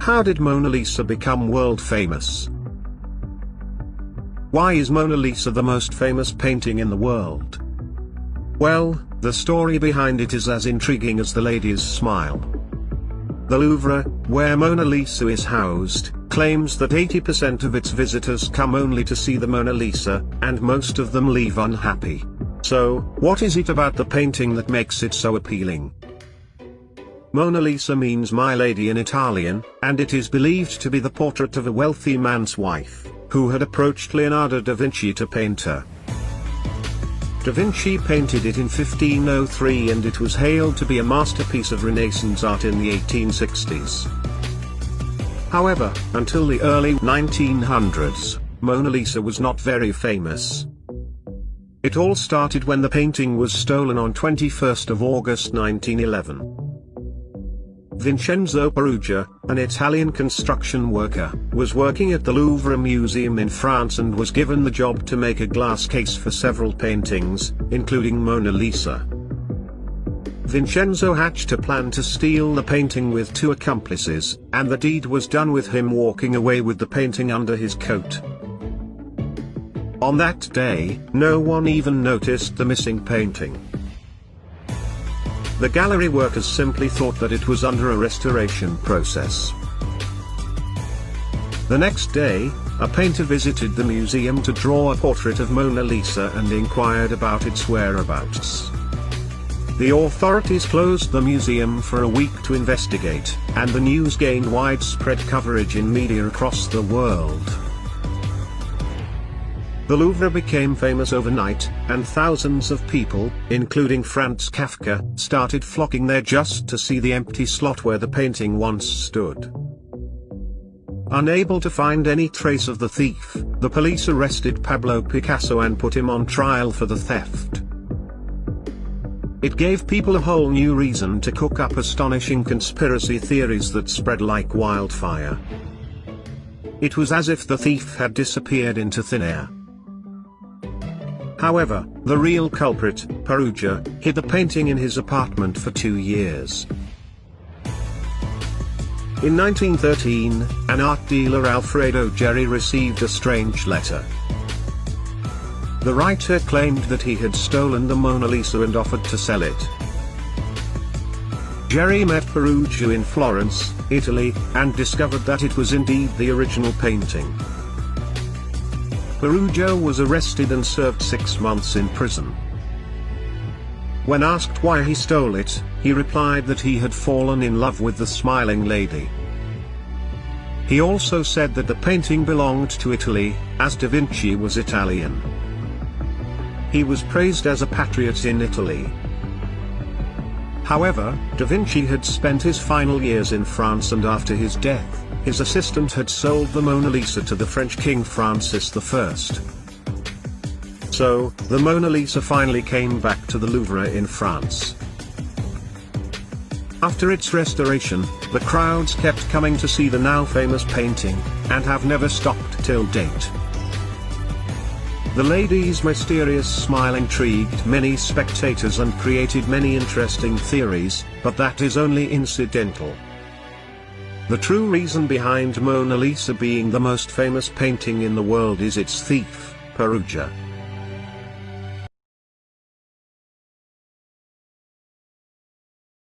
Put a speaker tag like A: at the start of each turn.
A: how did Mona Lisa become world famous? Why is Mona Lisa the most famous painting in the world? Well, the story behind it is as intriguing as the lady's smile. The Louvre, where Mona Lisa is housed, claims that 80% of its visitors come only to see the Mona Lisa, and most of them leave unhappy. So, what is it about the painting that makes it so appealing? Mona Lisa means My Lady in Italian, and it is believed to be the portrait of a wealthy man's wife, who had approached Leonardo da Vinci to paint her. Da Vinci painted it in 1503 and it was hailed to be a masterpiece of Renaissance art in the 1860s. However, until the early 1900s, Mona Lisa was not very famous. It all started when the painting was stolen on 21st of August 1911. Vincenzo Peruggia, an Italian construction worker, was working at the Louvre Museum in France and was given the job to make a glass case for several paintings, including Mona Lisa. Vincenzo hatched a plan to steal the painting with two accomplices, and the deed was done with him walking away with the painting under his coat. On that day, no one even noticed the missing painting. The gallery workers simply thought that it was under a restoration process. The next day, a painter visited the museum to draw a portrait of Mona Lisa and inquired about its whereabouts. The authorities closed the museum for a week to investigate, and the news gained widespread coverage in media across the world. The Louvre became famous overnight, and thousands of people, including Franz Kafka, started flocking there just to see the empty slot where the painting once stood. Unable to find any trace of the thief, the police arrested Pablo Picasso and put him on trial for the theft. It gave people a whole new reason to cook up astonishing conspiracy theories that spread like wildfire. It was as if the thief had disappeared into thin air. However, the real culprit, Peruggia, hid the painting in his apartment for 2 years. In 1913, an art dealer Alfredo Geri received a strange letter. The writer claimed that he had stolen the Mona Lisa and offered to sell it. Geri met Peruggia in Florence, Italy, and discovered that it was indeed the original painting. Peruggia was arrested and served 6 months in prison. When asked why he stole it, he replied that he had fallen in love with the smiling lady. He also said that the painting belonged to Italy, as Da Vinci was Italian. He was praised as a patriot in Italy. However, Da Vinci had spent his final years in France, and after his death, his assistant had sold the Mona Lisa to the French King Francis I. So, the Mona Lisa finally came back to the Louvre in France. After its restoration, the crowds kept coming to see the now famous painting, and have never stopped till date. The lady's mysterious smile intrigued many spectators and created many interesting theories, but that is only incidental. The true reason behind Mona Lisa being the most famous painting in the world is its thief, Peruggia.